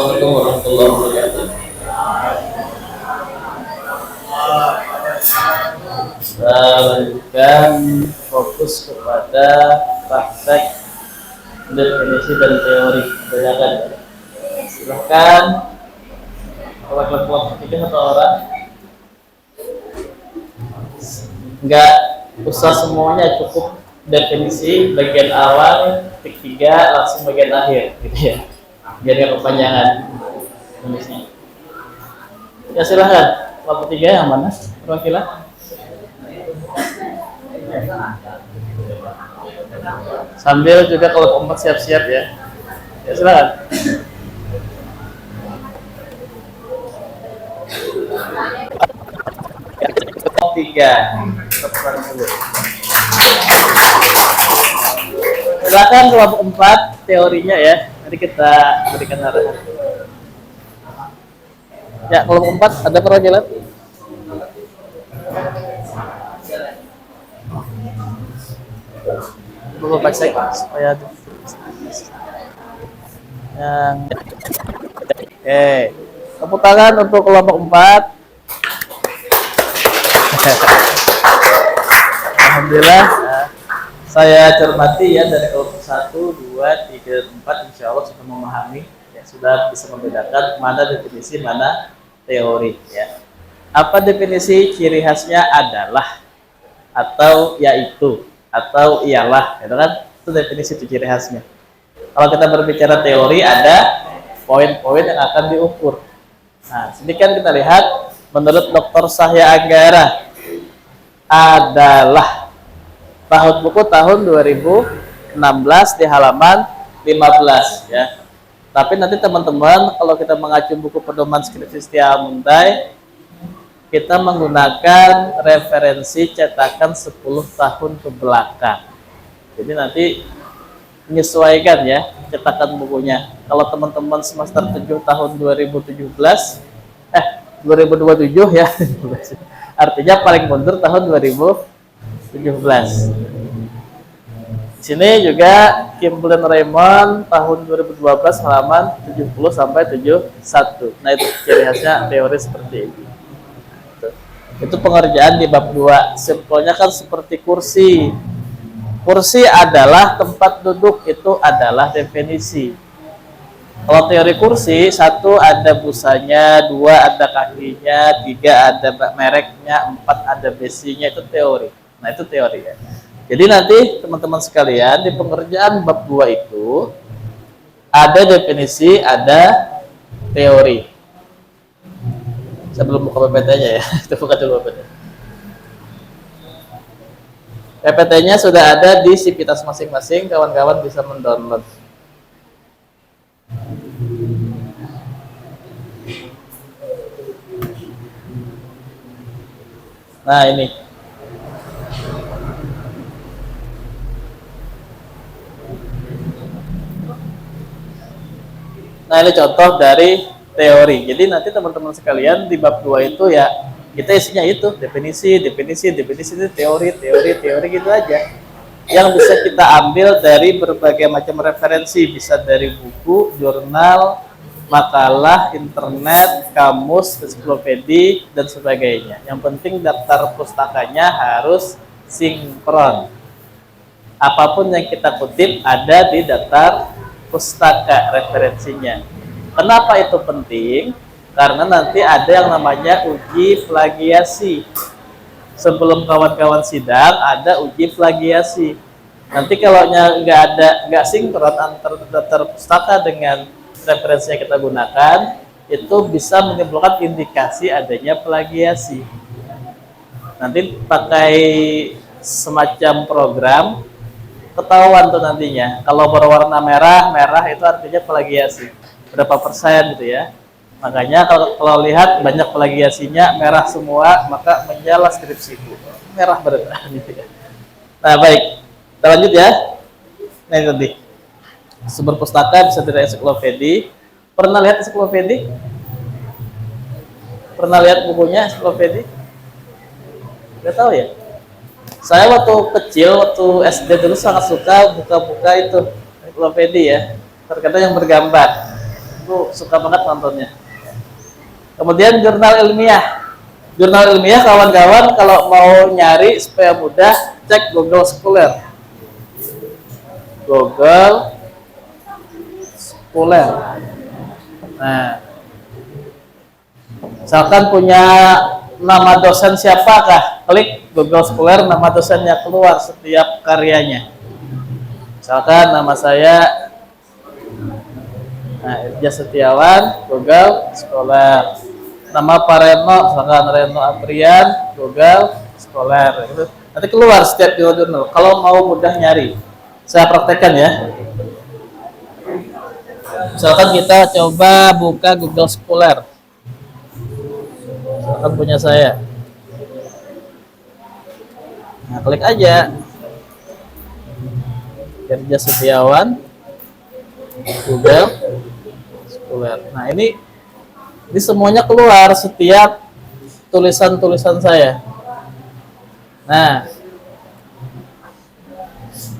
Assalamualaikum warahmatullahi wabarakatuh. Kita lanjutkan fokus kepada praktek definisi dan teori kebanyakan. Silahkan kelompok ketiga satu orang. Enggak usah semuanya, cukup definisi bagian awal, ketiga langsung bagian akhir, gitu ya. Biar nggak kepanjangan tulisnya. Ya silahkan, kelompok tiga yang mana? Perwakilan. Sambil juga kelompok empat siap-siap ya. Ya silahkan. Kelompok tiga. Silakan kelompok empat teorinya ya. Nanti kita berikan arahan. Ya, kelompok empat ada perwakilan? Belum baca supaya yang oke. Tepuk tangan untuk kelompok empat. Alhamdulillah. Saya cermati ya dari kelompok 1, 2, 3, 4 insya Allah sudah memahami ya, sudah bisa membedakan mana definisi, mana teori ya. Apa definisi? Ciri khasnya adalah atau yaitu atau ialah, gitu kan? Itu definisi, itu ciri khasnya. Kalau kita berbicara teori ada poin-poin yang akan diukur. Nah, sini kan kita lihat menurut Dr. Sahya Anggara adalah tahun buku tahun 2016 di halaman 15 ya. Tapi nanti teman-teman kalau kita mengacu buku pedoman skripsi Setia Muntai, kita menggunakan referensi cetakan 10 tahun ke belakang. Jadi nanti menyesuaikan ya cetakan bukunya. Kalau teman-teman semester 7 tahun 2027 ya. Artinya paling mundur tahun 2017. Di sini juga Kimberlin Raymond tahun 2012 halaman 70 sampai 71. Nah, itu ciri khasnya teori seperti ini. Itu pengerjaan di bab 2. Simpelnya kan seperti kursi. Kursi adalah tempat duduk, itu adalah definisi. Kalau teori kursi, 1 ada busanya, 2 ada kakinya, 3 ada mereknya, 4 ada besinya, itu teori. Nah, itu teori ya. Jadi nanti teman-teman sekalian di pengerjaan bab 2 itu ada definisi, ada teori. Saya belum buka PPT-nya ya. Kita buka dulu PPT. PPT-nya sudah ada di Sivitas masing-masing, kawan-kawan bisa mendownload. Nah, ini. Nah, ini contoh dari teori. Jadi nanti teman-teman sekalian di bab 2 itu ya kita isinya itu definisi teori gitu aja. Yang bisa kita ambil dari berbagai macam referensi, bisa dari buku, jurnal, makalah, internet, kamus, ensiklopedia dan sebagainya. Yang penting daftar pustakanya harus sinkron. Apapun yang kita kutip ada di daftar pustaka referensinya. Kenapa itu penting? Karena nanti ada yang namanya uji plagiasi. Sebelum kawan-kawan sidang ada uji plagiasi. Nanti kalau nggak sinkron antara daftar pustaka dengan referensi yang kita gunakan, itu bisa menimbulkan indikasi adanya plagiasi. Nanti pakai semacam program, ketahuan tuh nantinya. Kalau berwarna merah itu artinya plagiasi. Berapa persen gitu ya. Makanya kalau lihat banyak plagiasinya merah semua, maka menyala skripsiku. Merah berat gitu ya. Nah, baik. Kita lanjut ya. Nah, ini nanti. Sumber pustaka bisa dari ensiklopedia. Pernah lihat ensiklopedia? Pernah lihat bukunya ensiklopedia? Nggak tahu ya? Saya waktu kecil, waktu SD dulu sangat suka buka-buka itu ensiklopedia ya. Terkadang yang bergambar. Aku suka banget nontonnya. Kemudian jurnal ilmiah. Jurnal ilmiah kawan-kawan kalau mau nyari supaya mudah, cek Google Scholar. Google Scholar. Nah, misalkan punya nama dosen siapakah, klik Google Scholar, nama dosennya keluar setiap karyanya. Misalkan nama saya, nah, Irja Setiawan, Google Scholar. Nama Pak Reno, misalkan Reno Aprian, Google Scholar. Nanti keluar setiap jurnal. Kalau mau mudah nyari, saya praktekkan ya. Misalkan kita coba buka Google Scholar. Misalkan punya saya. Nah, klik aja. Irja Setiawan, Google Scholar. Nah, ini semuanya keluar setiap tulisan-tulisan saya. Nah,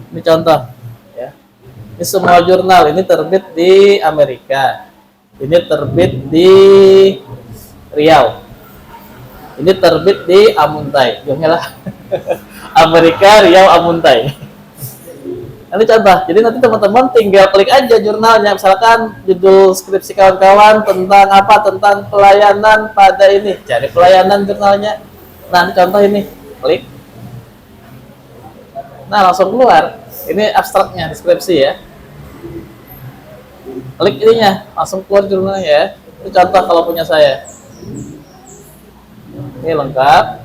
ini contoh ya. Ini semua jurnal, ini terbit di Amerika, ini terbit di Riau, ini terbit di Amuntai, lah. Amerika, Riau, Amuntai. Ini contoh. Jadi nanti teman-teman tinggal klik aja jurnalnya. Misalkan judul skripsi kawan-kawan tentang apa? Tentang pelayanan pada ini. Cari pelayanan jurnalnya. Nah, ini contoh ini. Klik. Nah, langsung keluar. Ini abstraknya, deskripsi ya. Klik ininya, langsung keluar jurnalnya ya. Ini contoh kalau punya saya. Ini lengkap.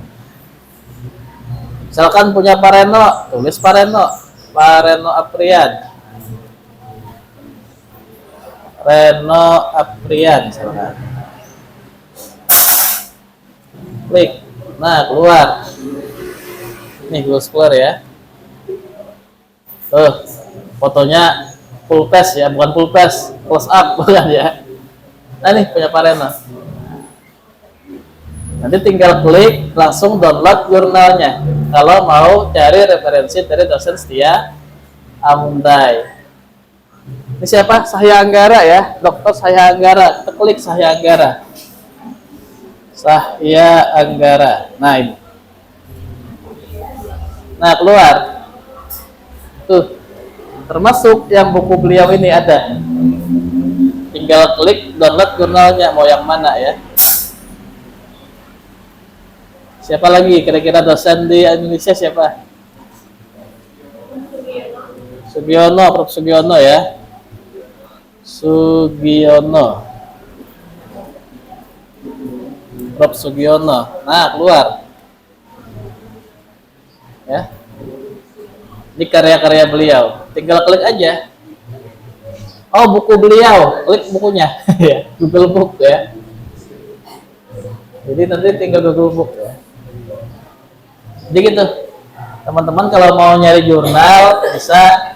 Misalkan punya Pak Reno, tulis Pak Reno. Pak Reno Aprian, Reno Aprian, misalkan. Klik, nah keluar. Nih Google Scholar ya. Tuh, fotonya full page ya, bukan full page, close up bukan ya. Nah nih punya Pak Reno. Nanti tinggal klik, langsung download jurnalnya. Kalau mau cari referensi dari dosen setia Amuntai. Ini siapa? Sahya Anggara ya, Dr. Sahya Anggara. Kita klik Sahya Anggara. Sahya Anggara. Nah ini. Nah keluar. Tuh, termasuk yang buku beliau ini ada. Tinggal klik download jurnalnya, mau yang mana ya. Siapa lagi kira-kira dosen di Indonesia siapa? Sugiono, Prof. Sugiono ya. Sugiono. Prof. Sugiono. Nah, keluar. Ya. Ini karya-karya beliau. Tinggal klik aja. Oh, buku beliau. Klik bukunya. Google Book ya. Jadi nanti tinggal Google Book ya. Jadi gitu, teman-teman kalau mau nyari jurnal bisa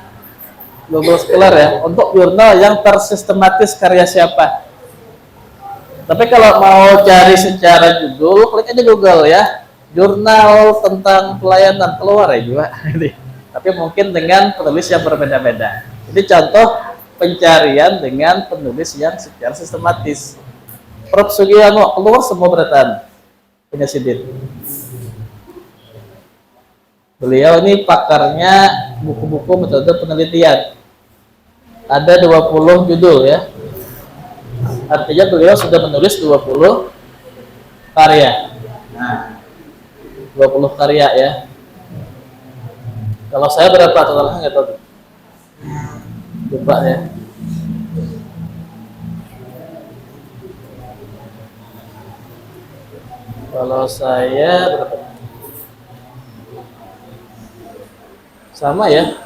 Google Scholar ya, untuk jurnal yang tersistematis karya siapa. Tapi kalau mau cari secara judul, klik aja Google ya, jurnal tentang pelayanan, keluar ya juga. Tapi mungkin dengan penulis yang berbeda-beda. Jadi contoh pencarian dengan penulis yang secara sistematis. Prof. Sugiono keluar semua beratan punya Sidin. Beliau ini pakarnya buku-buku metode penelitian. Ada 20 judul ya. Artinya beliau sudah menulis 20 karya. Nah, 20 karya ya. Kalau saya berapa totalnya nggak tahu. Coba ya. Kalau saya berapa? Sama ya.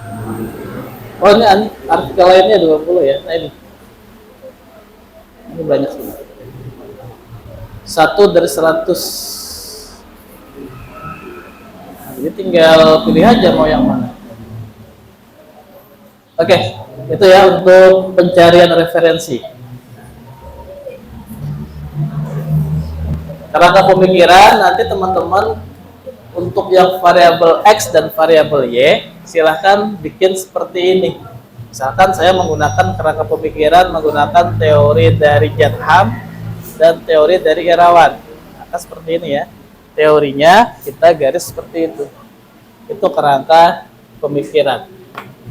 Oh ini artikel lainnya 20 ya. Nah ini banyak sih. 1 dari 100. Nah, jadi tinggal pilih aja mau yang mana. Oke, itu ya untuk pencarian referensi. Kerangka pemikiran nanti teman-teman untuk yang variabel X dan variabel Y silahkan bikin seperti ini. Misalkan saya menggunakan kerangka pemikiran menggunakan teori dari Chatham dan teori dari Irawan. Maka seperti ini ya. Teorinya kita garis seperti itu. Itu kerangka pemikiran.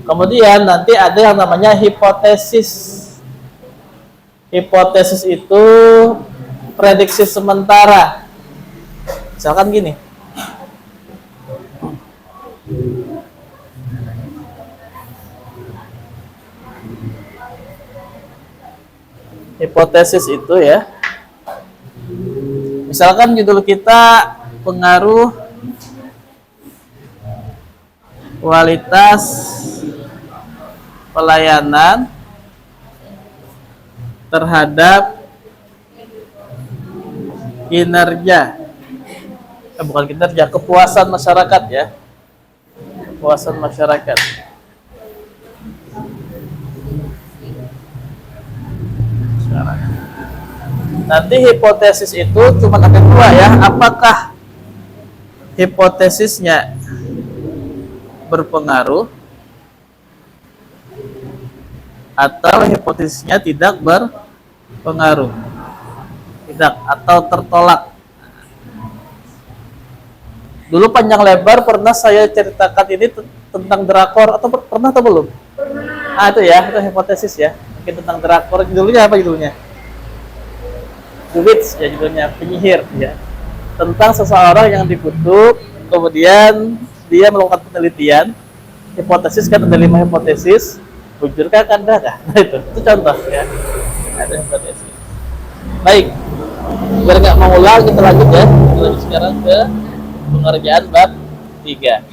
Kemudian nanti ada yang namanya hipotesis. Hipotesis itu prediksi sementara. Misalkan gini. Hipotesis itu ya. Misalkan judul kita pengaruh kualitas pelayanan terhadap kinerja. Bukan kinerja, kepuasan masyarakat ya. Kepuasan masyarakat. Nanti hipotesis itu cuma ada dua ya. Apakah hipotesisnya berpengaruh atau hipotesisnya tidak berpengaruh, tidak, atau tertolak. Dulu panjang lebar pernah saya ceritakan ini tentang drakor, atau pernah atau belum? Ah itu ya, itu hipotesis ya. Mungkin tentang drakor. Judulnya apa judulnya? The Witch ya judulnya, penyihir ya. Tentang seseorang yang dikutuk, kemudian dia melakukan penelitian, hipotesis kan ada 5 hipotesis, bujurkah kandakah? Nah itu contoh ya. Ada hipotesis. Baik, biar nggak mengulang kita lanjut ya. Kita lanjut sekarang ke pengerjaan bab 3.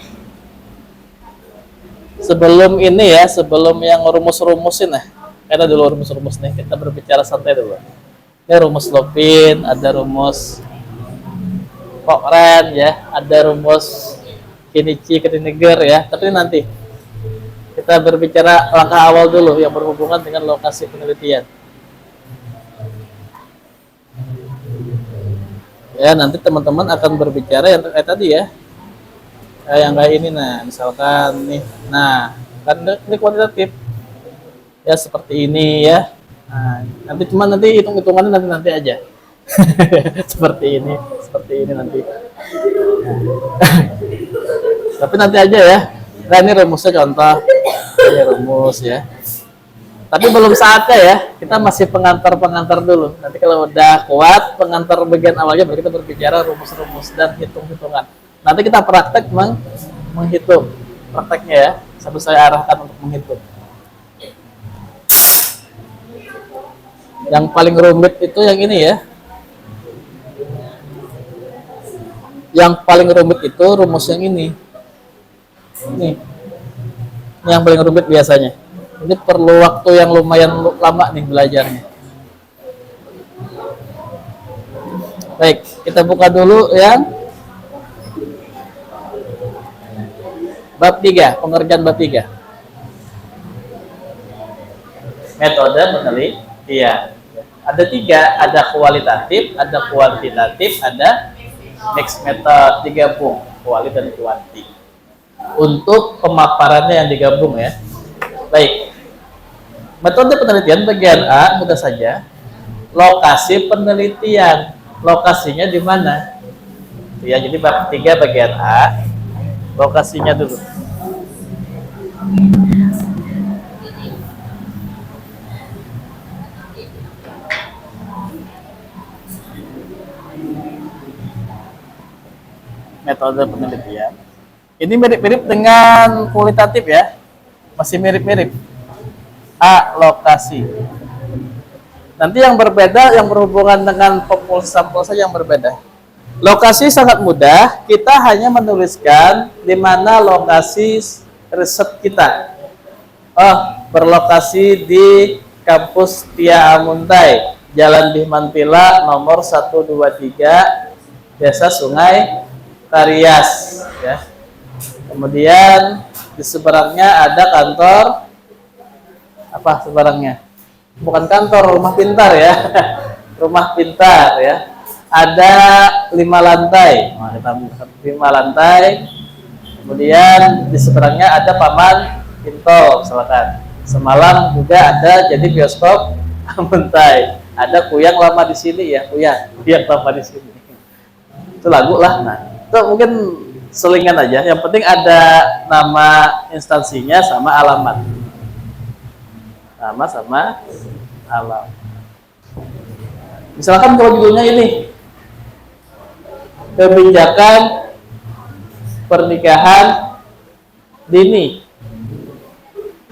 Sebelum ini ya, sebelum yang rumus-rumusin nah, ada dulu rumus-rumus nih, kita berbicara santai dulu. Ini rumus Lopin, ada rumus Cochrane ya, ada rumus Kenichi Kriniger ya. Tapi nanti kita berbicara langkah awal dulu yang berhubungan dengan lokasi penelitian. Ya, nanti teman-teman akan berbicara yang terkait tadi ya. Yang kayak ini nah, misalkan nih. Nah, kan ini kuantitatif. Ya seperti ini ya. Nah, nanti hitung-hitungannya nanti aja. seperti ini nanti. Tapi nanti aja ya. Nah, ini rumusnya contoh. Ini rumus ya. Tapi belum saatnya ya. Kita masih pengantar dulu. Nanti kalau udah kuat pengantar bagian awalnya baru kita berbicara rumus-rumus dan hitung-hitungan. Nanti kita praktek menghitung prakteknya ya. Sambil saya arahkan untuk menghitung. Yang paling rumit itu yang ini ya. Yang paling rumit itu rumus yang ini. Ini yang paling rumit biasanya. Ini perlu waktu yang lumayan lama nih belajarnya. Baik, kita buka dulu yang bab 3, pengerjaan bab 3. Metode penelitian. Ada 3, ada kualitatif, ada kuantitatif, ada mixed method, digabung kuali dan kuanti. Untuk pemaparannya yang digabung ya. Baik. Metode penelitian bagian A mudah saja. Lokasi penelitian. Lokasinya di mana? Ya, jadi bab 3 bagian A. Lokasinya dulu. Metode penelitian. Ini mirip-mirip dengan kualitatif ya. Masih mirip-mirip. A. Lokasi. Nanti yang berbeda yang berhubungan dengan populasi sampel saja yang berbeda. Lokasi sangat mudah. Kita hanya menuliskan di mana lokasi riset kita. Oh, berlokasi di kampus Tia Amuntai, Jalan Bihmantila nomor 123, Desa Sungai Karias ya. Kemudian di seberangnya ada kantor apa seberangnya? Bukan kantor, rumah pintar ya. Rumah pintar ya. Ada 5 lantai. Nah, kita 5 lantai. Kemudian di seberangnya ada Paman Pinto misalkan. Semalam juga ada jadi bioskop Amuntai. Ada Kuyang lama di sini ya, Kuyang lama di sini. Itu lagu lah. Nah, itu mungkin selingan aja. Yang penting ada nama instansinya sama alamat. Nama sama alamat. Misalkan kalau judulnya ini kebijakan pernikahan dini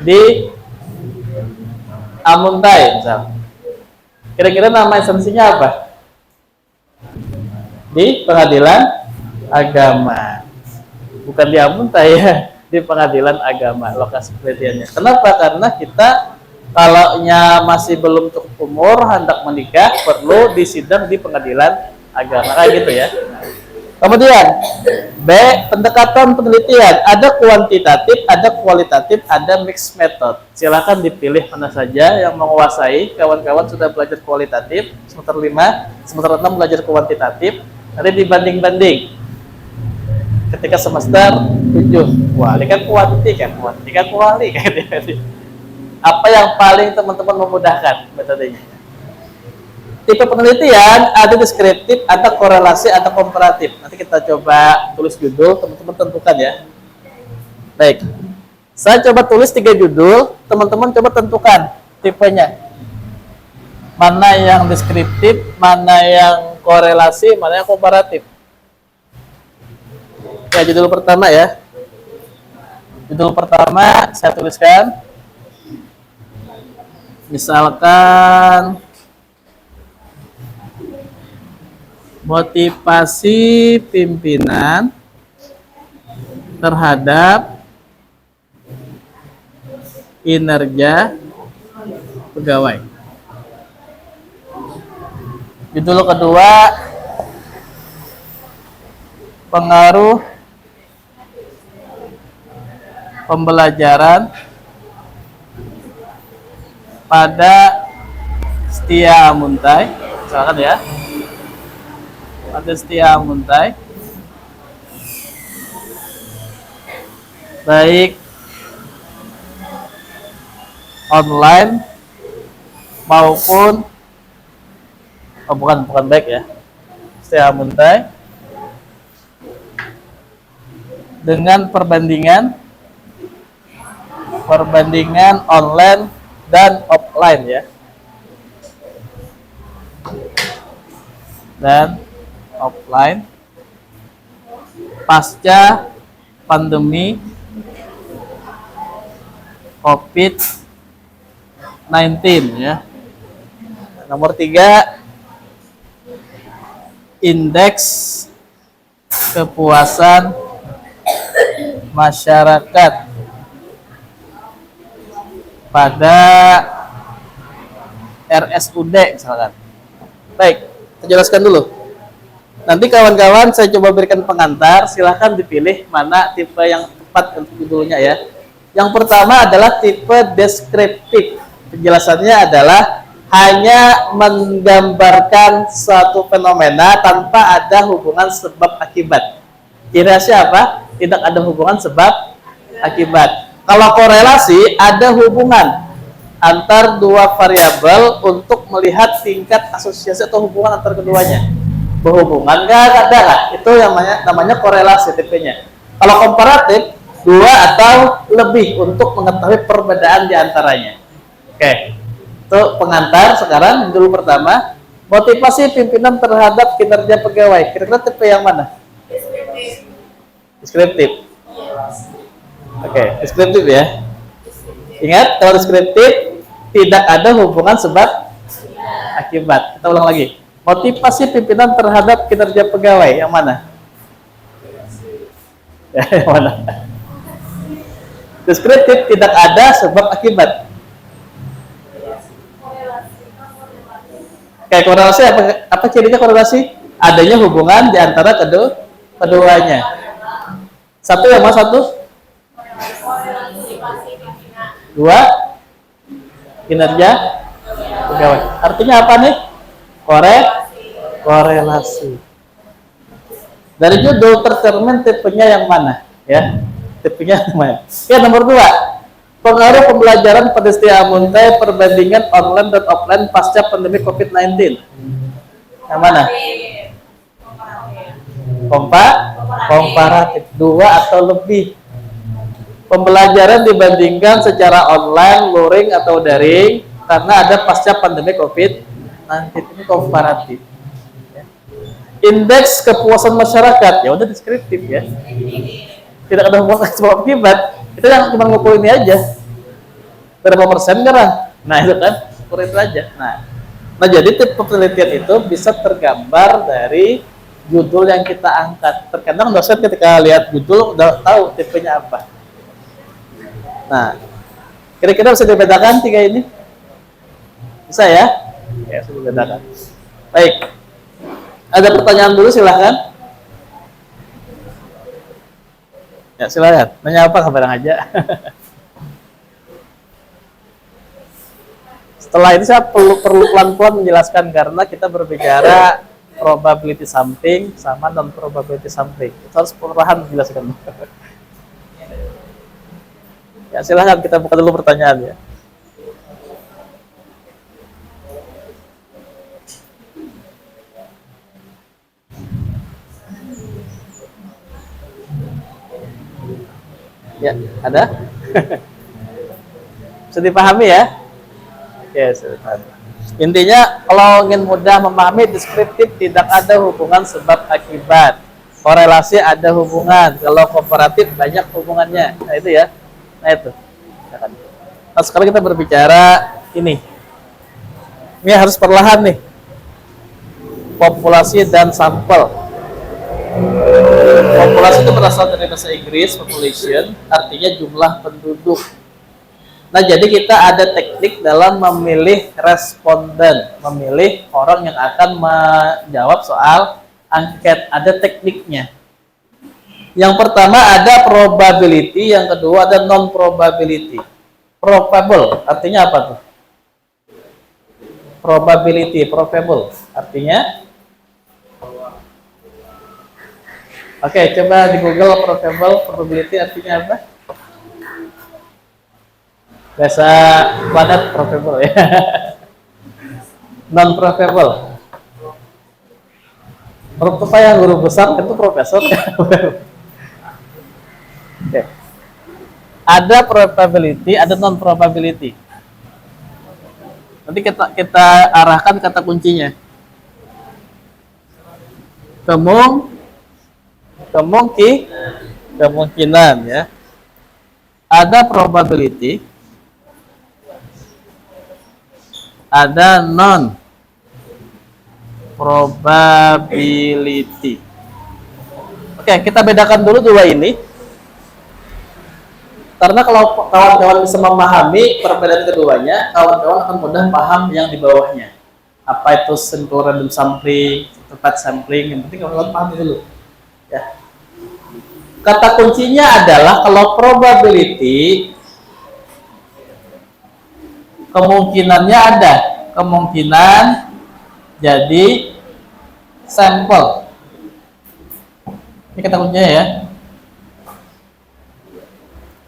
di Amuntai, misal. Kira-kira nama instansinya apa? Di pengadilan agama. Bukan di Amuntai ya, di pengadilan agama lokasi penelitiannya. Kenapa? Karena kita kalaunya masih belum cukup umur hendak menikah perlu disidang di pengadilan agama kayak gitu ya. Kemudian B, pendekatan penelitian, ada kuantitatif, ada kualitatif, ada mixed method. Silakan dipilih mana saja yang menguasai. Kawan-kawan sudah belajar kualitatif semester 5, semester 6 belajar kuantitatif, nanti dibanding-banding. Ketika semester 7, wah, ini kan kuantiti kan, kuali kan. Apa yang paling teman-teman memudahkan metodenya? Tipe penelitian ada deskriptif, ada korelasi, ada komparatif. Nanti kita coba tulis judul, teman-teman tentukan ya. Baik, saya coba tulis 3 judul, teman-teman coba tentukan tipenya. Mana yang deskriptif, mana yang korelasi, mana yang komparatif. Ya, judul pertama ya. Judul pertama saya tuliskan, misalkan motivasi pimpinan terhadap kinerja pegawai. Judul kedua, pengaruh pembelajaran pada Setia Amuntai. Silakan ya. Pada Setia Amuntai, baik online maupun bukan baik ya, Setia Amuntai dengan perbandingan online dan offline ya, dan offline pasca pandemi COVID-19 ya. Nomor 3, indeks kepuasan masyarakat pada RSUD misalkan. Baik, kita jelaskan dulu. Nanti kawan-kawan saya coba berikan pengantar, silahkan dipilih mana tipe yang tepat untuk judulnya ya. Yang pertama adalah tipe deskriptif. Penjelasannya adalah hanya menggambarkan suatu fenomena tanpa ada hubungan sebab akibat. Ciri khasnya apa? Tidak ada hubungan sebab akibat. Kalau korelasi ada hubungan antar dua variabel untuk melihat tingkat asosiasi atau hubungan antar keduanya. Berhubungan nggak ada lah, itu yang namanya korelasi tipenya. Kalau komparatif, 2 atau lebih untuk mengetahui perbedaan di antaranya. Oke, itu pengantar. Sekarang judul pertama, motivasi pimpinan terhadap kinerja pegawai. Kira-kira tipe yang mana? Deskriptif. Oke, deskriptif ya. Ingat, kalau deskriptif tidak ada hubungan sebab akibat. Kita ulang lagi. Motivasi pimpinan terhadap kinerja pegawai yang mana? Ya, yang mana? Deskriptif tidak ada sebab akibat. Kayak korelasi apa cirinya korelasi? Adanya hubungan di antara keduanya. Satu yang mana satu? 2, kinerja pegawai. Artinya apa nih? Korelasi. Dari judul tercermin tipenya yang mana ya? Tipenya yang mana? Ya, nomor 2. Pengaruh pembelajaran pada Setia Amuntai perbandingan online dan offline pasca pandemi COVID-19. Yang mana? Komparatif. Dua atau lebih. Pembelajaran dibandingkan secara online, luring atau daring karena ada pasca pandemi COVID-19. Ini komparatif. Indeks kepuasan masyarakat, ya udah deskriptif ya. Tidak ada hubungan sebab akibat. Kita yang cuma ngukur ini aja. Berapa persen kan? Nah itu kan, ukur itu aja. Nah jadi tipe penelitian itu bisa tergambar dari judul yang kita angkat. Terkadang dosen ketika lihat judul udah tahu tipenya apa. Nah, kira-kira bisa dibedakan tiga ini? Bisa ya? Ya, bisa dibedakan. Baik. Ada pertanyaan dulu silahkan. Ya silahkan. Nanya apa kabar aja. Setelah ini saya perlu pelan-pelan menjelaskan karena kita berbicara probability sampling sama non probability sampling. Itu harus perlahan menjelaskan. Ya silahkan kita buka dulu pertanyaan ya. Ya, ada? Bisa dipahami ya? Ya, intinya kalau ingin mudah memahami deskriptif tidak ada hubungan sebab akibat. Korelasi ada hubungan. Kalau komparatif banyak hubungannya. Nah itu ya. Nah itu. Nah, sekarang kita berbicara ini. Ini harus perlahan nih. Populasi dan sampel. Populasi itu berasal dari bahasa Inggris, population, artinya jumlah penduduk. Nah, jadi kita ada teknik dalam memilih responden, memilih orang yang akan menjawab soal angket. Ada tekniknya. Yang pertama ada probability, yang kedua ada non-probability. Probable, artinya apa tuh? Probability, probable, artinya? Oke, coba di Google probability artinya apa? Bahasa padat probable ya. Non probable. Menurut saya guru besar itu profesor. Oke. Ada probability, ada non probability. Nanti kita arahkan kata kuncinya. Kemungkinan ya. Ada probability, ada non probability. Oke, kita bedakan dulu dua ini. Karena kalau kawan-kawan bisa memahami perbedaan keduanya, kawan-kawan akan mudah paham yang di bawahnya. Apa itu simple random sampling, tempat sampling, yang penting kawan-kawan paham dulu. Ya. Kata kuncinya adalah kalau probability kemungkinannya ada, kemungkinan jadi sampel. Ini kata kuncinya ya.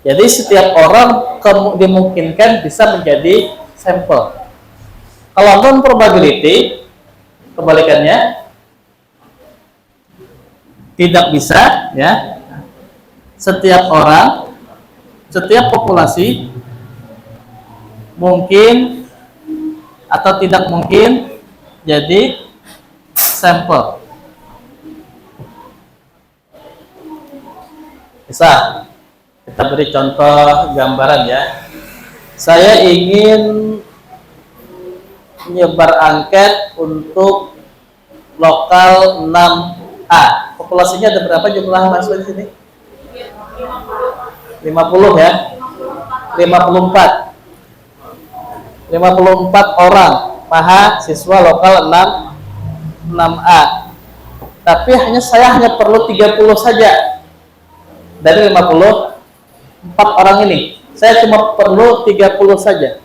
Jadi setiap orang dimungkinkan bisa menjadi sampel. Kalau non probability kebalikannya tidak bisa ya. Setiap orang, setiap populasi mungkin atau tidak mungkin jadi sampel. Bisa kita beri contoh gambaran ya. Saya ingin menyebar angket untuk lokal 6A. Populasinya ada berapa jumlah mahasiswa di sini? 50 ya. 54 orang mahasiswa lokal 6A. Tapi saya hanya perlu 30 saja dari 54 orang ini. Saya cuma perlu 30 saja.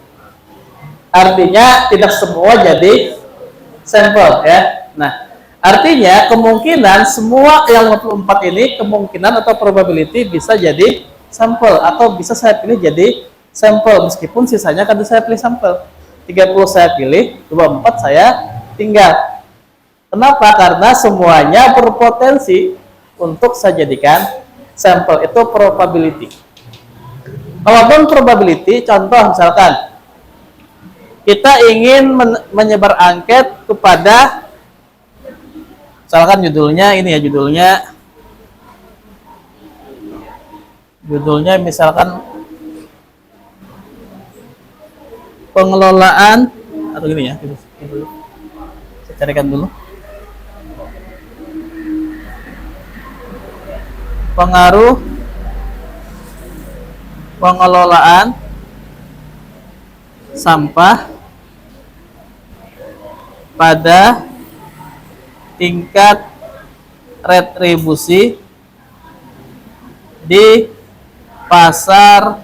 Artinya tidak semua jadi sampel ya. Nah, artinya kemungkinan semua yang 54 ini kemungkinan atau probability bisa jadi sampel atau bisa saya pilih jadi sampel, meskipun sisanya kan saya pilih sampel. 30 saya pilih, 24 saya tinggal. Kenapa? Karena semuanya berpotensi untuk saya jadikan sampel. Itu probability. Kalaupun probability, contoh misalkan kita ingin menyebar angket kepada, misalkan judulnya ini ya, judulnya misalkan pengelolaan atau gini ya, saya carikan dulu. Pengaruh pengelolaan sampah pada tingkat retribusi di pasar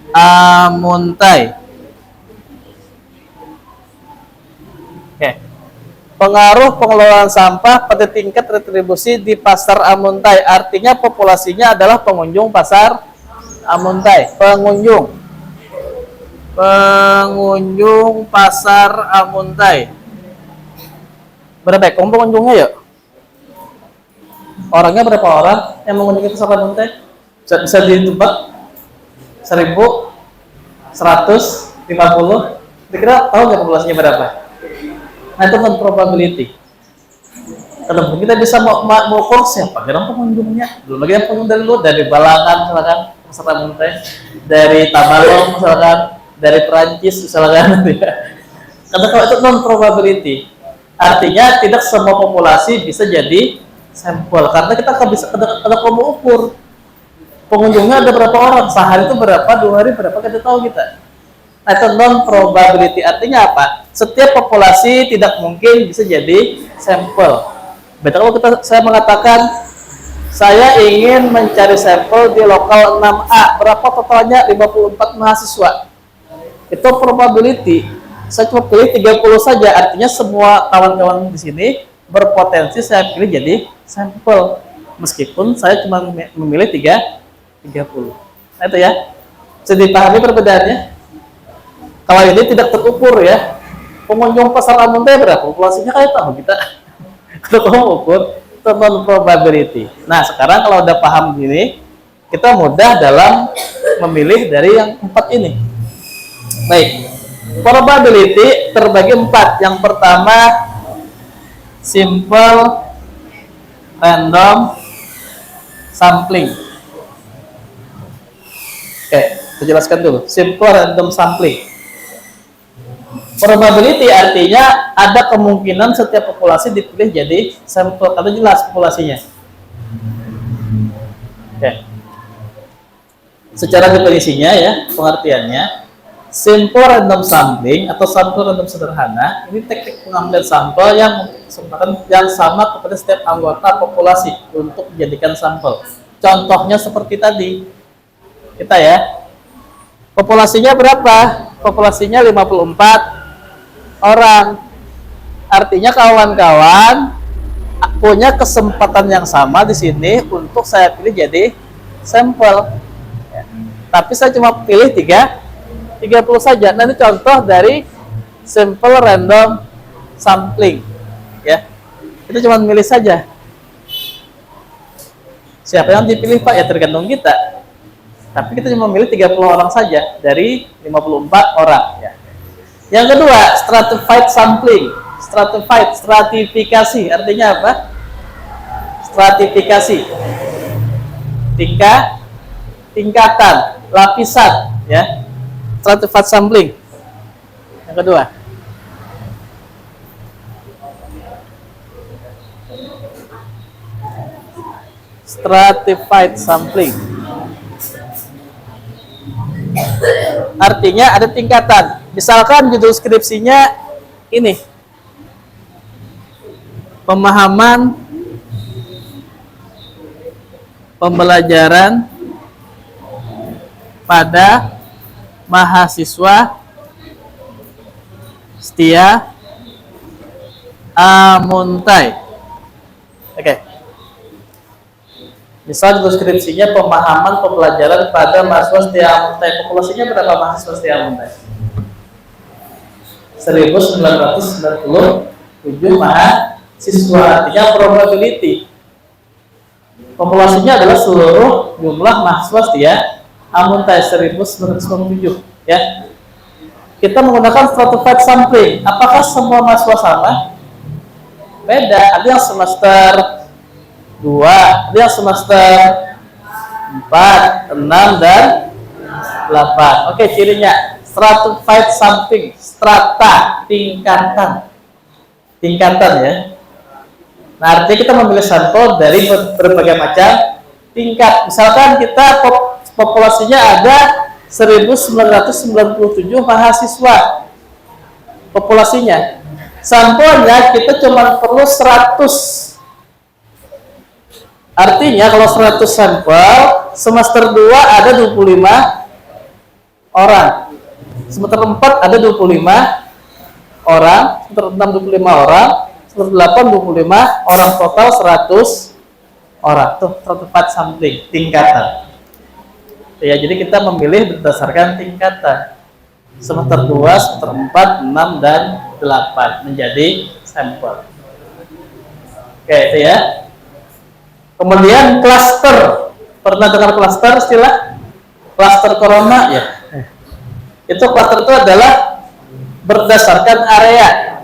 Amuntai. Oke. Pengaruh pengelolaan sampah pada tingkat retribusi di pasar Amuntai. Artinya populasinya adalah pengunjung pasar Amuntai. Pengunjung pasar Amuntai. Berapa pengunjungnya ya? Orangnya berapa orang yang mengunjungi pasar Amuntai? Bisa ditebak? 1.000, 150. Kira-kira tahu nggak populasinya berapa? Nah, itu kan probability. Kenapa kita bisa mengukur siapa kira pengunjungnya? Belum lagi yang pengunjung dari luar, dari Balangan misalkan, pasar Amuntai, dari Tabalong misalkan, dari Perancis misalkan. Karena kalau itu non probability, artinya tidak semua populasi bisa jadi sampel. Karena kita nggak bisa ada mau ukur pengunjungnya ada berapa orang, sehari itu berapa, 2 hari berapa, kita tahu kita. Nah, itu non probability, artinya apa? Setiap populasi tidak mungkin bisa jadi sampel. Betul kalau saya mengatakan saya ingin mencari sampel di lokal 6A, berapa totalnya? 54 mahasiswa. Itu probability. Saya cuma pilih 30 saja, artinya semua kawan-kawan di sini berpotensi saya pilih jadi sampel. Meskipun saya cuma memilih 30. Nah, itu ya. Bisa dipahami perbedaannya? Kalau ini tidak terukur ya. Pengunjung pasar Amuntai berapa? Populasinya kayak tahu kita. Kalau kamu ukur, itu non probability. Nah, sekarang kalau udah paham gini, kita mudah dalam memilih dari yang 4 ini. Baik. Probability terbagi 4. Yang pertama simple random sampling. Oke, saya jelaskan dulu. Simple random sampling. Probability artinya ada kemungkinan setiap populasi dipilih jadi sampel. Atau jelas populasinya. Oke. Secara definisinya ya, pengertiannya, simple random sampling atau sampel random sederhana ini teknik pengambilan sampel yang sama kepada setiap anggota populasi untuk dijadikan sampel. Contohnya seperti tadi. Kita ya, populasinya berapa? Populasinya 54 orang. Artinya kawan-kawan punya kesempatan yang sama di sini untuk saya pilih jadi sampel. Ya. Tapi saya cuma pilih 30 saja. Nah, ini contoh dari simple random sampling. Ya, itu cuma milih saja. Siapa yang dipilih Pak? Ya tergantung kita. Tapi kita cuma memilih 30 orang saja dari 54 orang. Ya. Yang kedua, stratified sampling. Stratifikasi. Artinya apa? Stratifikasi. Tingkatan, lapisan. Ya. Stratified sampling. Yang kedua. Stratified sampling. Artinya ada tingkatan. Misalkan judul skripsinya ini. Pemahaman pembelajaran pada mahasiswa setia Amuntai. Oke. Misal deskripsinya pemahaman pembelajaran pada mahasiswa setia Amuntai. Populasinya berapa mahasiswa setia Amuntai? 1997 mahasiswa. Artinya probability. Populasinya adalah seluruh jumlah mahasiswa setia Amuntai 1997 ya. Kita menggunakan stratified sampling. Apakah semua mahasiswa sama? Beda. Ada yang semester 2, ada yang semester 4, 6 dan 8. Oke, cirinya stratified sampling, strata, tingkatan. Tingkatan ya. Nah, artinya kita memilih sampel dari berbagai macam tingkat. Misalkan kita populasinya ada 1997 mahasiswa. Populasinya. Sampelnya kita cuma perlu 100. Artinya kalau 100 sampel, semester 2 ada 25 orang. Semester 4 ada 25 orang, semester 6 25 orang, semester 8 25 orang, total 100 orang. Tuh, stratified sampling, tingkatan. Ya, jadi kita memilih berdasarkan tingkatan. Semester 2, semester 4, 6 dan 8 menjadi sampel. Oke, itu ya. Kemudian klaster. Pernah dengar klaster istilah? Klaster corona ya. Itu klaster itu adalah berdasarkan area.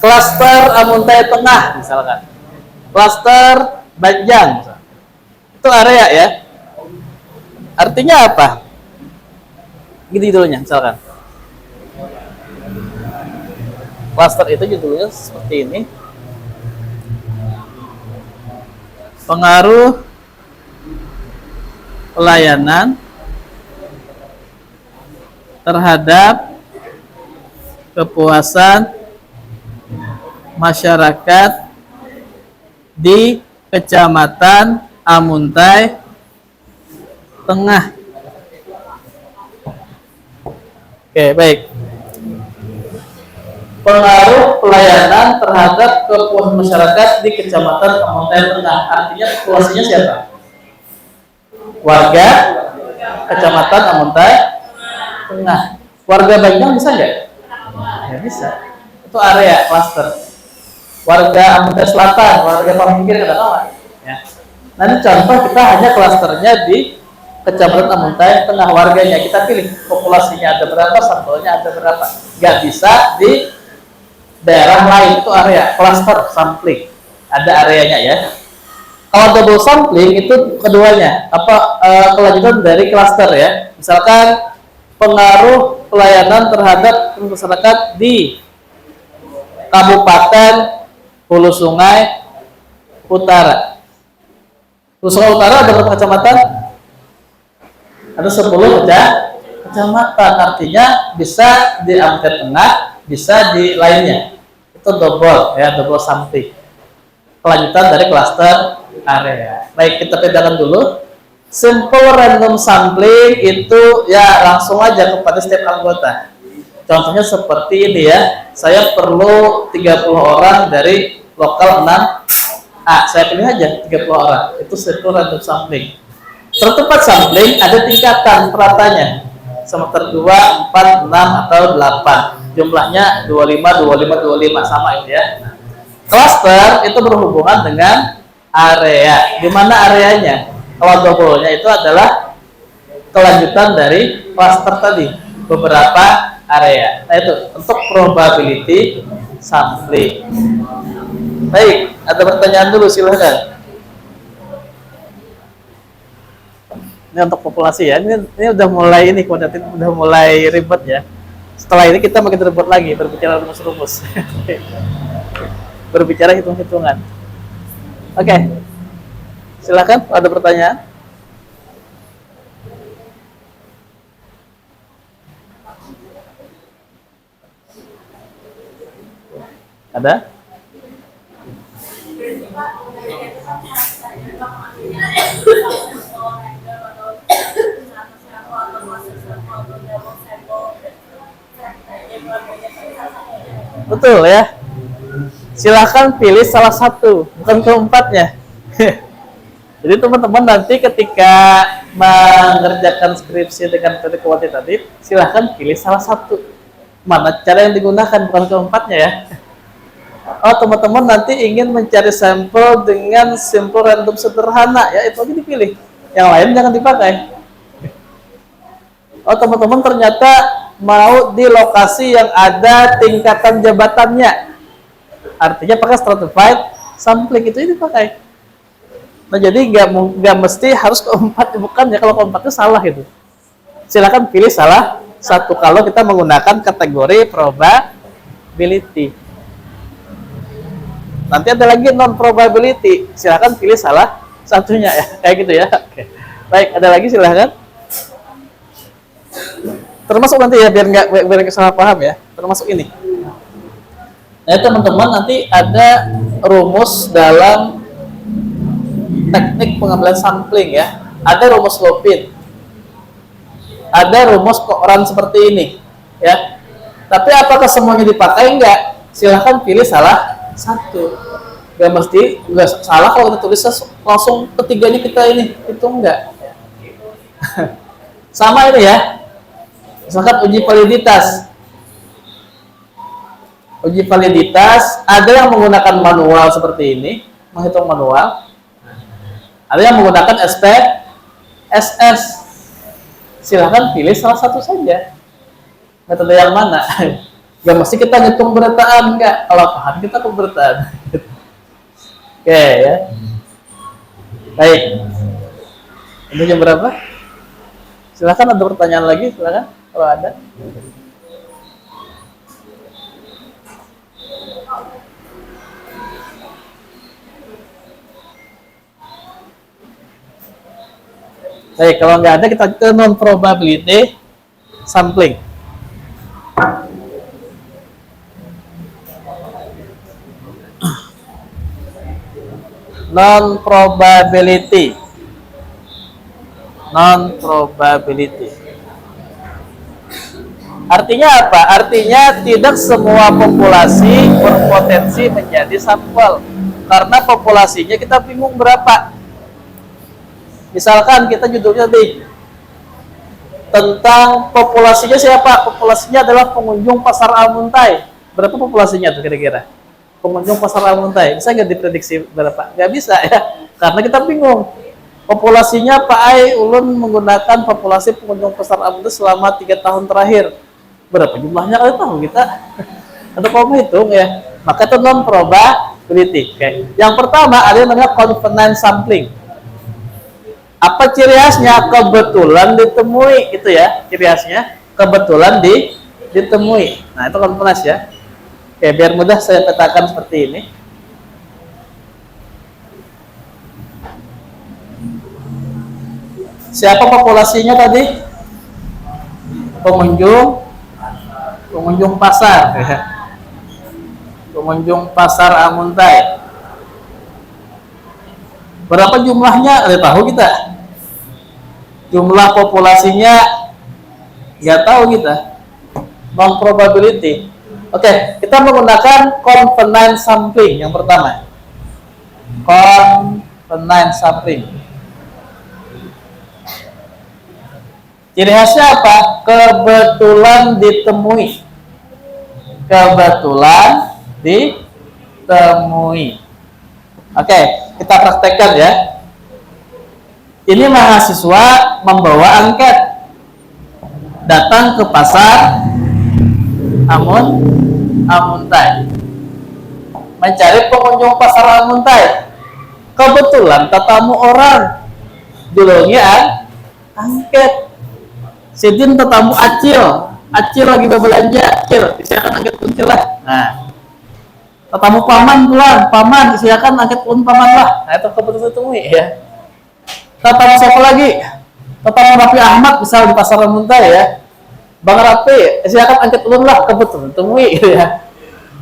Klaster Amuntai Tengah misalkan. Klaster Banjang. Itu area ya. Artinya apa? Gitu judulnya misalkan. Klaster itu judulnya seperti ini. Pengaruh pelayanan terhadap kepuasan masyarakat di Kecamatan Amuntai Tengah. Oke, baik. Pengaruh pelayanan terhadap kepuasan masyarakat di Kecamatan Amuntai Tengah. Artinya populasinya siapa? Warga Kecamatan Amuntai Tengah. Warga Banjang bisa nggak? Ya bisa. Itu area klaster. Warga Amuntai Selatan, warga Pamingkir nggak tahu. Ya. Nanti contoh kita hanya klasternya di Kecamatan Amuntai Tengah, warganya kita pilih populasinya ada berapa, sampelnya ada berapa. Nggak bisa di daerah lain, itu area cluster sampling, ada areanya ya. Kalau double sampling itu keduanya kelanjutan dari cluster ya. Misalkan pengaruh pelayanan terhadap masyarakat di Kabupaten Hulu Sungai Utara. Hulu Sungai Utara ada berapa kecamatan? Ada 10 kecamatan, artinya bisa di Amuntai Tengah, bisa di lainnya. Itu double ya, double sampling. Kelanjutan dari cluster area. Baik, kita bedakan dulu. Simple random sampling itu ya langsung aja kepada setiap anggota. Contohnya seperti ini ya. Saya perlu 30 orang dari lokal 6A. Saya pilih aja 30 orang. Itu simple random sampling. Tertempat sampling ada tingkatan peratanya. Semester 2, 4, 6 atau 8. Jumlahnya 25, 25, 25 sama itu ya. Cluster itu berhubungan dengan area. Di mana areanya? Kalau double-nya itu adalah kelanjutan dari cluster tadi, beberapa area. Nah itu untuk probability sampling. Baik, ada pertanyaan dulu silahkan. Ini untuk populasi ya. Ini udah mulai ini kuantitatif, udah mulai ribet ya. Setelah ini kita makin ribet lagi berbicara rumus-rumus. Berbicara hitung-hitungan. Oke. Silakan, ada pertanyaan? Ada? Betul ya. Silahkan pilih salah satu, bukan keempatnya. Jadi teman-teman nanti ketika mengerjakan skripsi dengan metode kuantitatif, silahkan pilih salah satu. Mana cara yang digunakan, bukan keempatnya ya. Oh, teman-teman nanti ingin mencari sampel dengan sampel random sederhana, ya itu aja dipilih. Yang lain jangan dipakai. Oh, teman-teman ternyata mau di lokasi yang ada tingkatan jabatannya. Artinya pakai stratified sampling, itu dipakai. Nah, jadi nggak mesti harus keempat, bukan ya, kalau keempatnya salah itu. Silakan pilih salah satu kalau kita menggunakan kategori probability. Nanti ada lagi non probability, silakan pilih salah satunya ya, kayak gitu ya. Oke. Baik, ada lagi silakan. Termasuk nanti ya, biar nggak salah paham ya, termasuk ini. Nah, teman-teman nanti ada rumus dalam teknik pengambilan sampling ya. Ada rumus Lopin, ada rumus Courant seperti ini ya. Tapi apakah semuanya dipakai? Enggak. Silahkan pilih salah satu. Gak mesti nggak salah kalau kita tulis langsung ketiganya kita ini, itu enggak. Sama ini ya. Misalkan uji validitas. Uji validitas ada yang menggunakan manual seperti ini, menghitung manual. Ada yang menggunakan SPSS. Silahkan pilih salah satu saja. Metode yang mana? Gak mesti kita ngitung berataan, enggak. Kalau paham kita ke berataan. Oke ya. Baik. Ini jam berapa? Silahkan, ada pertanyaan lagi, silahkan kalau ada. Baik, kalau nggak ada kita ke non probability sampling. Non probability. Artinya apa? Artinya tidak semua populasi berpotensi menjadi sampel, karena populasinya kita bingung berapa. Misalkan kita judulnya nih tentang populasinya siapa? Populasinya adalah pengunjung pasar Almuntai. Berapa populasinya tuh kira-kira? Pengunjung pasar Almuntai. Bisa nggak diprediksi berapa? Nggak bisa ya, karena kita bingung. Populasinya Pak Ai Ulun menggunakan populasi pengunjung pasar Almuntai selama 3 tahun terakhir. Berapa jumlahnya kali tahu kita? Atau kamu hitung ya? Maka itu non probability. Oke. Yang pertama ada yang namanya confidence sampling. Apa ciri khasnya? Kebetulan ditemui, itu ya ciri khasnya, kebetulan ditemui. Nah, itu confidence ya. Oke, biar mudah saya petakan seperti ini. Siapa populasinya tadi? Pengunjung pasar ya. Pengunjung pasar Almuntai. Berapa jumlahnya? Ada tahu kita? Jumlah populasinya nggak tahu kita. Non probability. Oke, kita menggunakan confidence sampling yang pertama. Confidence sampling. Ciri khasnya apa? Kebetulan ditemui. Kebetulan ditemui. Oke, kita praktekkan ya. Ini mahasiswa membawa angket, datang ke pasar Almuntai, mencari pengunjung pasar Almuntai. Kebetulan tetamu orang, julungnya angket. Sidin tetamu acil lagi berbelanja, acil, silakan angket kunci lah. Nah, tetamu paman, silakan angket pun paman lah. Nah, itu kebetulan ditemui ya. Tetamu siapa lagi? Tetamu Rafi Ahmad misal di pasar Almuntai ya. Bang Rafi, silakan angket ulun lah, kebetulan ditemui ya.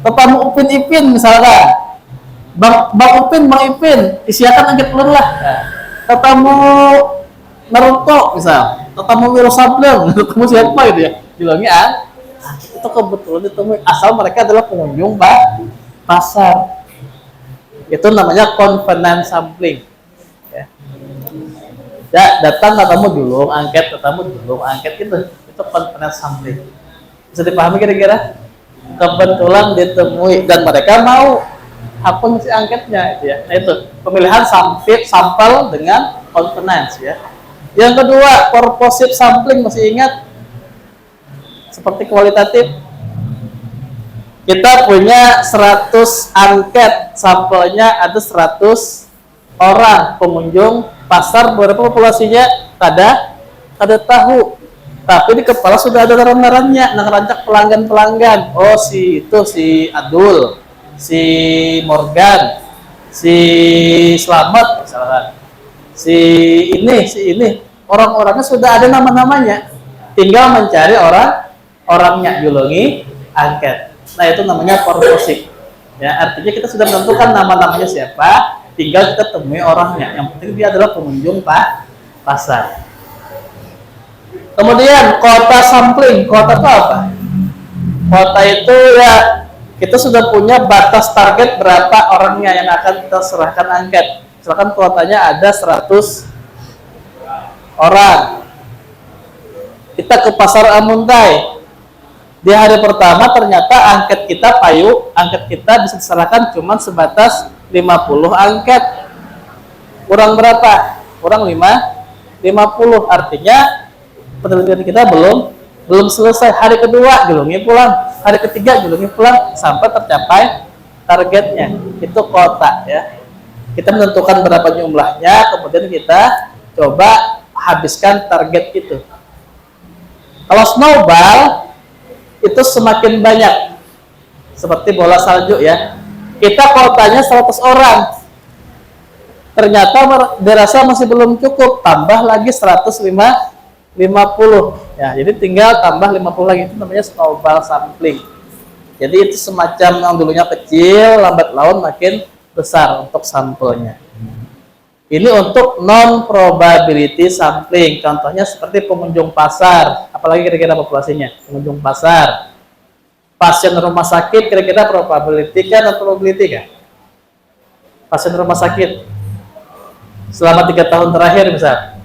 Tetamu Upin Ipin misalkan. Bang Upin, Bang Ipin, silakan angket ulun lah. Nah, tetamu Naruto misal. Tetamu Wiro Sableng, ketemu siapa gitu ya? Bilangnya itu kebetulan ditemui, asal mereka adalah pengunjung pasar. Itu namanya confidence sampling. Ya. Ya, datang ketemu julung, angket ketemu julung, angket itu komponen sampling. Bisa dipahami kira-kira? Kebetulan ditemui dan mereka mau hapus si angketnya, gitu ya. Nah itu pemilihan sampel dengan komponen, ya. Yang kedua, purposive sampling, masih ingat? Seperti kualitatif. Kita punya 100 angket, sampelnya ada 100 orang pengunjung pasar, berapa populasinya? Kada tahu. Tapi di kepala sudah ada naran-narannya, ngerancak pelanggan-pelanggan. Oh, si Adul, si Morgan, si Slamet misalkan. Si ini. Orang-orangnya sudah ada nama-namanya. Tinggal mencari orangnya, julungi angket. Nah, itu namanya purposive. Ya, artinya kita sudah menentukan nama-namanya siapa, tinggal kita temui orangnya. Yang penting dia adalah pengunjung pasar. Kemudian kota sampling. Kota itu apa? Kota itu ya kita sudah punya batas target berapa orangnya yang akan kita serahkan angket. Misalkan kotanya ada 100 orang. Kita ke pasar Amuntai. Di hari pertama ternyata angket kita bisa diserahkan cuma sebatas 50 angket. Kurang berapa? Kurang 50. Artinya penelitian kita belum selesai. Hari kedua julungi pulang, hari ketiga julungi pulang sampai tercapai targetnya. Itu kota, ya. Kita menentukan berapa jumlahnya, kemudian kita coba habiskan target itu. Kalau snowball itu semakin banyak, seperti bola salju, ya. Kita kotanya 100 orang, ternyata dirasa masih belum cukup, tambah lagi 150, ya. Jadi tinggal tambah 50 lagi, itu namanya snowball sampling. Jadi itu semacam yang dulunya kecil, lambat laun makin besar untuk sampelnya. Ini untuk non probability sampling. Contohnya seperti pengunjung pasar. Apalagi kira-kira populasinya? Pengunjung pasar. Pasien rumah sakit kira-kira probability kan atau probability kan? Pasien rumah sakit selama 3 tahun terakhir misal.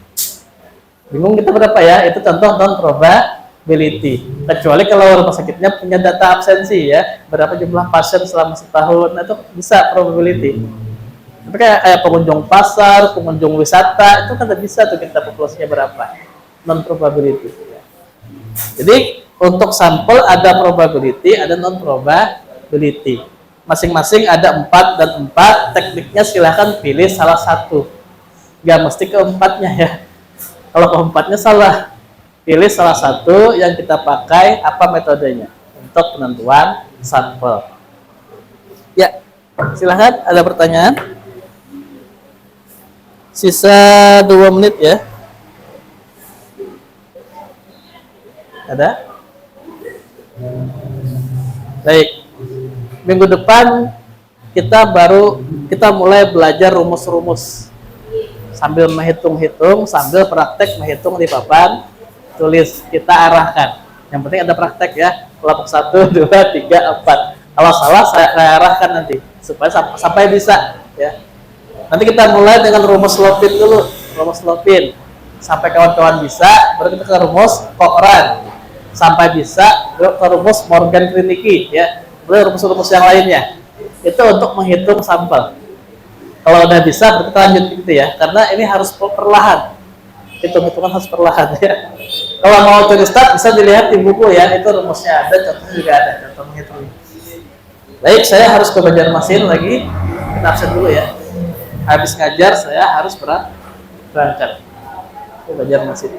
Bingung kita berapa ya? Itu contoh non probability. Kecuali kalau rumah sakitnya punya data absensi, ya. Berapa jumlah pasien selama setahun, itu bisa probability. Tapi kayak pengunjung pasar, pengunjung wisata, itu kan tidak bisa tuh kita populasinya berapa. Non probability. Jadi untuk sampel ada probability, ada non probability. Masing-masing ada 4 dan 4. Tekniknya silahkan pilih salah satu. Gak mesti keempatnya, ya. Kalau keempatnya salah, pilih salah satu yang kita pakai. Apa metodenya untuk penentuan sampel? Ya, silahkan. Ada pertanyaan? Sisa 2 menit, ya. Ada? Baik. Minggu depan kita mulai belajar rumus-rumus. Sambil menghitung-hitung, sambil praktek menghitung di papan tulis, kita arahkan. Yang penting ada praktek, ya. Kelompok 1, 2, 3, 4. Kalau salah saya arahkan nanti supaya sampai bisa, ya. Nanti kita mulai dengan rumus Lopin dulu, rumus Lopin. Sampai kawan-kawan bisa, baru kita ke rumus Cochrane. Sampai bisa ke rumus Morgan-Kreinicki, ya. Baru rumus-rumus yang lainnya. Itu untuk menghitung sampel. Kalau udah bisa, kita lanjut gitu, ya. Karena ini harus perlahan. Hitung-hitungan harus perlahan, ya. Kalau mau tulis start bisa dilihat di buku, ya. Itu rumusnya ada, contohnya juga ada, contoh menghitung. Baik, saya harus ke Banjarmasin lagi. Kita absen dulu, ya. Habis ngajar saya harus berangkat ke Banjarmasin.